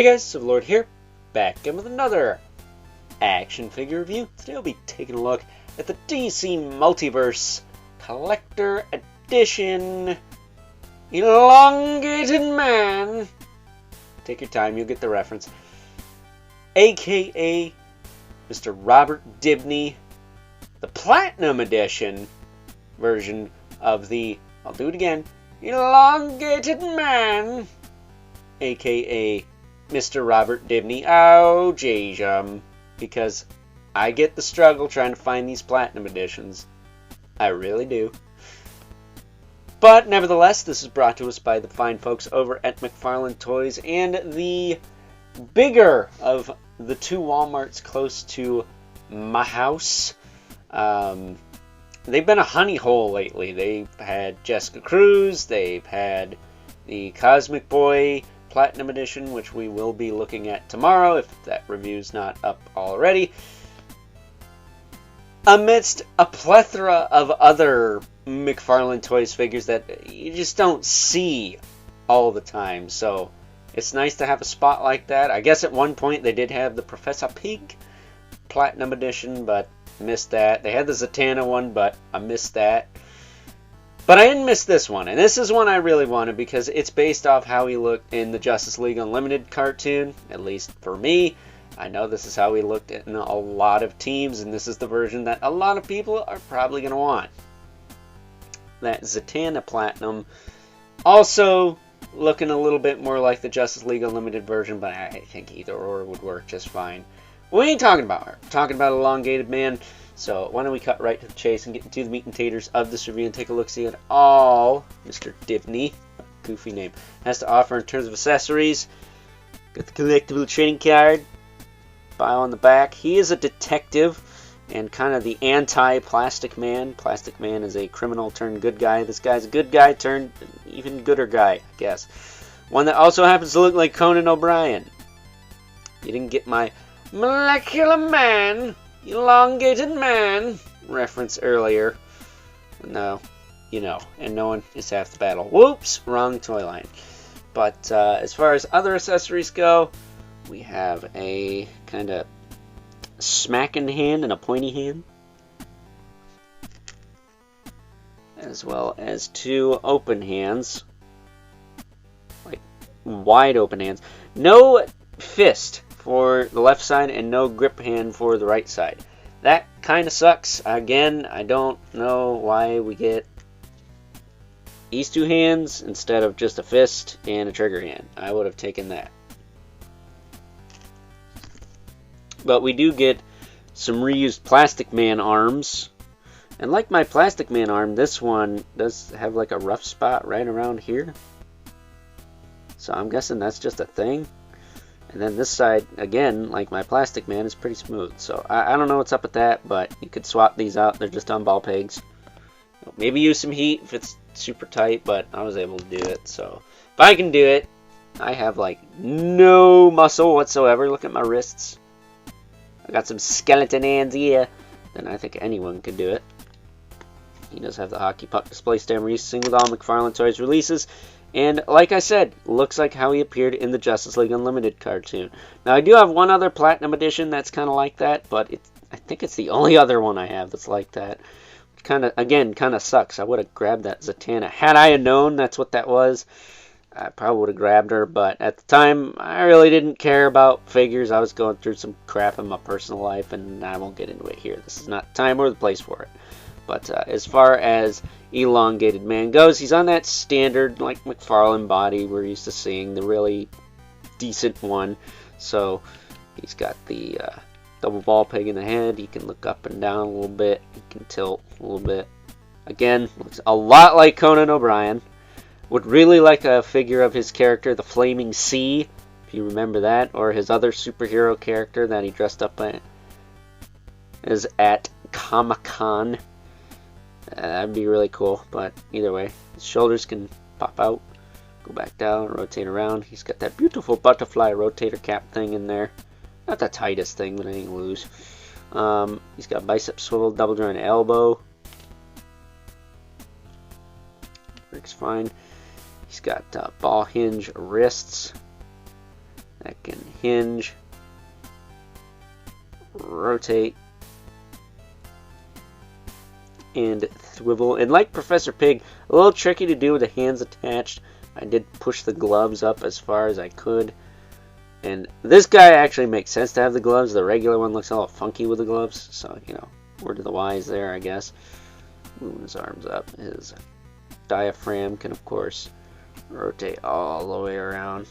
Hey guys, Civilord here, back again with another action figure review. Today I'll be taking a look at the DC Multiverse Collector Edition Elongated Man. Take your time, you'll get the reference. AKA Mr. Robert Dibney, the Platinum Edition version of the, I'll do it again, Elongated Man, AKA Mr. Robert Dibney. Oh, jeez, because I get the struggle trying to find these Platinum Editions. I really do. But nevertheless, this is brought to us by the fine folks over at McFarlane Toys and the bigger of the two Walmarts close to my house. They've been a honey hole lately. They've had Jessica Cruz, they've had the Cosmic Boy Platinum Edition, which we will be looking at tomorrow if that review's not up already, amidst a plethora of other McFarlane Toys figures that you just don't see all the time. So it's nice to have a spot like that. I guess at one point they did have the Professor Pig Platinum Edition, but missed that. They had the Zatanna one, but I missed that. But I didn't miss this one, and this is one I really wanted because it's based off how he looked in the Justice League Unlimited cartoon, at least for me. I know this is how he looked in a lot of teams, and this is the version that a lot of people are probably going to want. That Zatanna Platinum also looking a little bit more like the Justice League Unlimited version, but I think either or would work just fine. We ain't talking about her. We're talking about Elongated Man. So why don't we cut right to the chase and get into the meat and taters of this review and take a look-see at all Mr. Dibney, goofy name, has to offer in terms of accessories. Got the collectible trading card, bio on the back. He is a detective and kind of the anti-Plastic Man. Plastic Man is a criminal turned good guy. This guy's a good guy turned even gooder guy, I guess. One that also happens to look like Conan O'Brien. You didn't get my Molecular Man, Elongated Man reference earlier. No, you know, and no one is half the battle. Whoops, wrong toy line. But as far as other accessories go, we have a kind of smacking hand and a pointy hand, as well as two open hands, like wide open hands. No fist for the left side and no grip hand for the right side. That kind of sucks. Again, I don't know why we get these two hands instead of just a fist and a trigger hand. I would have taken that. But we do get some reused Plastic Man arms. And like my Plastic Man arm, this one does have like a rough spot right around here. So I'm guessing that's just a thing. And then this side, again, like my Plastic Man, is pretty smooth. So I don't know what's up with that, but you could swap these out. They're just on ball pegs. Maybe use some heat if it's super tight, but I was able to do it. So if I can do it, I have like no muscle whatsoever. Look at my wrists. I got some skeleton hands here. Then I think anyone could do it. He does have the hockey puck display stand releasing with all McFarlane Toys releases. And like I said, looks like how he appeared in the Justice League Unlimited cartoon. Now I do have one other Platinum Edition that's kind of like that, but I think it's the only other one I have that's like that. Kind of sucks. I would have grabbed that Zatanna. Had I known that's what that was, I probably would have grabbed her, but at the time, I really didn't care about figures. I was going through some crap in my personal life, and I won't get into it here. This is not the time or the place for it. But as far as Elongated Man goes, he's on that standard, like McFarlane body we're used to seeing, the really decent one. So he's got the double ball peg in the head. He can look up and down a little bit. He can tilt a little bit. Again, looks a lot like Conan O'Brien. Would really like a figure of his character, the Flaming Sea, if you remember that, or his other superhero character that he dressed up as at Comic-Con. That'd be really cool, but either way, his shoulders can pop out, go back down, rotate around. He's got that beautiful butterfly rotator cap thing in there. Not the tightest thing, but I ain't lose. He's got bicep swivel, double joint elbow. Works fine. He's got ball hinge wrists. That can hinge, rotate, and swivel. And like Professor Pig, a little tricky to do with the hands attached. I did push the gloves up as far as I could. And this guy actually makes sense to have the gloves. The regular one looks a little funky with the gloves. So, you know, word to the wise there, I guess. Moving his arms up. His diaphragm can, of course, rotate all the way around.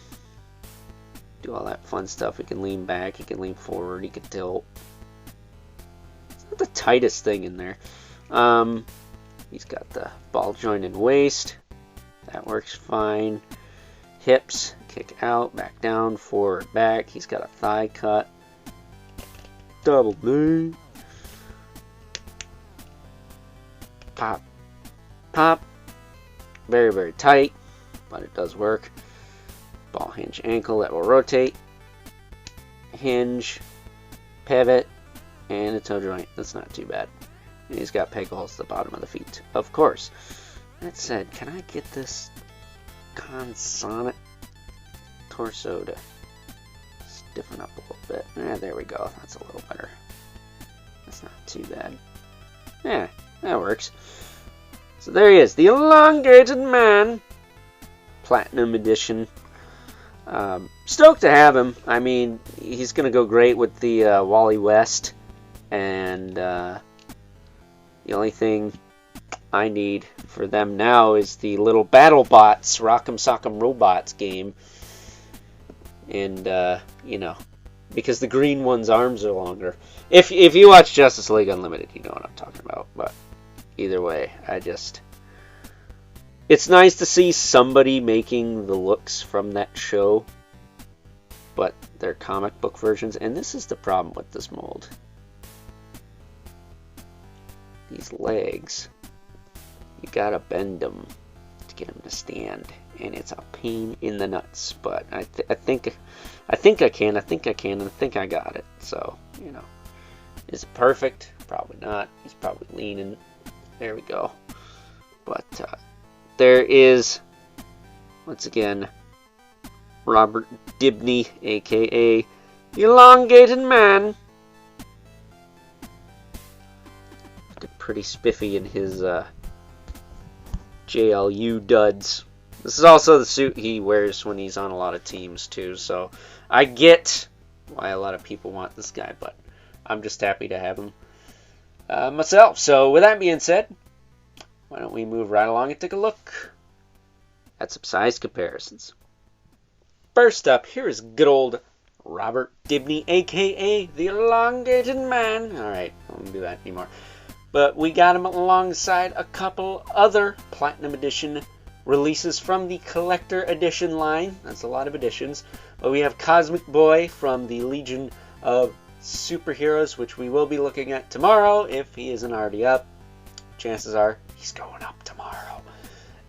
Do all that fun stuff. He can lean back. He can lean forward. He can tilt. It's not the tightest thing in there. He's got the ball jointed waist. That works fine. Hips, kick out, back down, forward, back. He's got a thigh cut. Double knee. Pop, pop. Very, very tight, but it does work. Ball hinge ankle that will rotate. Hinge, pivot, and a toe joint. That's not too bad. And he's got peg holes at the bottom of the feet, of course. That said, can I get this consonant torso to stiffen up a little bit? There we go. That's a little better. That's not too bad. Yeah, that works. So there he is, the Elongated Man, Platinum Edition. Stoked to have him. I mean, he's going to go great with the Wally West. And the only thing I need for them now is the little BattleBots, Rock'em Sock'em Robots game. And, you know, because the green one's arms are longer. If you watch Justice League Unlimited, you know what I'm talking about. But either way, it's nice to see somebody making the looks from that show, but they're comic book versions. And this is the problem with this mold. These legs, you gotta bend them to get them to stand, and it's a pain in the nuts. But I think I can, and I think I got it. So, you know, is it perfect? Probably not. He's probably leaning. There we go. But there is, once again, Robert Dibney, aka the Elongated Man. Looking pretty spiffy in his JLU duds. This is also the suit he wears when he's on a lot of teams too, so I get why a lot of people want this guy, but I'm just happy to have him myself. So with that being said, why don't we move right along and take a look at some size comparisons. First up, here is good old Robert Dibney, aka the Elongated Man. Alright, I won't do that anymore. But we got him alongside a couple other Platinum Edition releases from the Collector Edition line. That's a lot of editions. But we have Cosmic Boy from the Legion of Superheroes, which we will be looking at tomorrow if he isn't already up. Chances are he's going up tomorrow.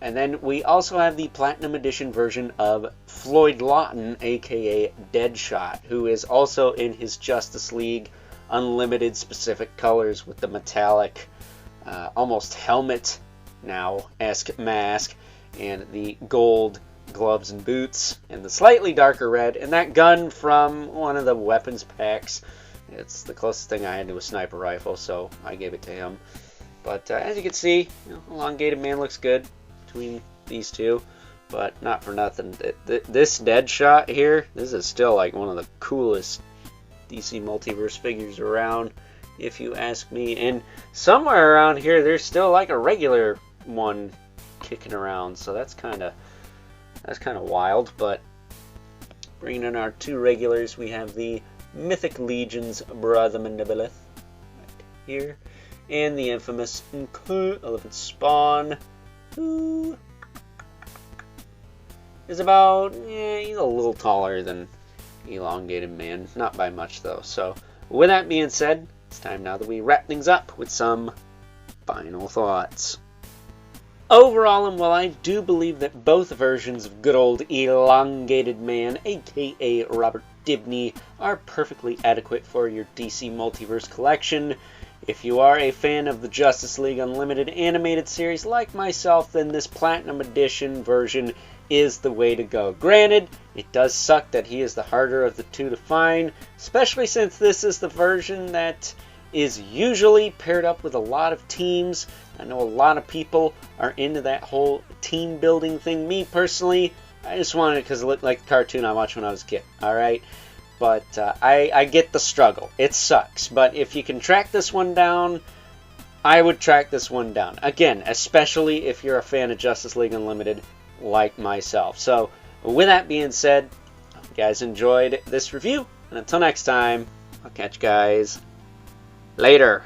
And then we also have the Platinum Edition version of Floyd Lawton, aka Deadshot, who is also in his Justice League Unlimited specific colors with the metallic, almost helmet now-esque mask, and the gold gloves and boots, and the slightly darker red, and that gun from one of the weapons packs. It's the closest thing I had to a sniper rifle, so I gave it to him. But as you can see, Elongated Man looks good between these two, but not for nothing. This Deadshot here, this is still like one of the coolest DC Multiverse figures around, if you ask me. And somewhere around here, there's still like a regular one kicking around, so that's kind of wild. But bringing in our two regulars, we have the Mythic Legion's Brother Mandibilith right here, and the infamous Elephant Spawn, who is about, he's a little taller than Elongated Man, not by much though. So with that being said, it's time now that we wrap things up with some final thoughts. Overall, and while I do believe that both versions of good old Elongated Man, aka Robert Dibney, are perfectly adequate for your DC Multiverse collection, If you are a fan of the Justice League Unlimited animated series like myself, then this Platinum Edition version is the way to go. Granted, it does suck that he is the harder of the two to find, especially since this is the version that is usually paired up with a lot of teams. I know a lot of people are into that whole team building thing. Me personally, I just wanted it because it looked like the cartoon I watched when I was a kid. Alright? But I get the struggle. It sucks. But if you can track this one down, I would track this one down. Again, especially if you're a fan of Justice League Unlimited like myself. So, with that being said, I hope you guys enjoyed this review. And until next time, I'll catch you guys later.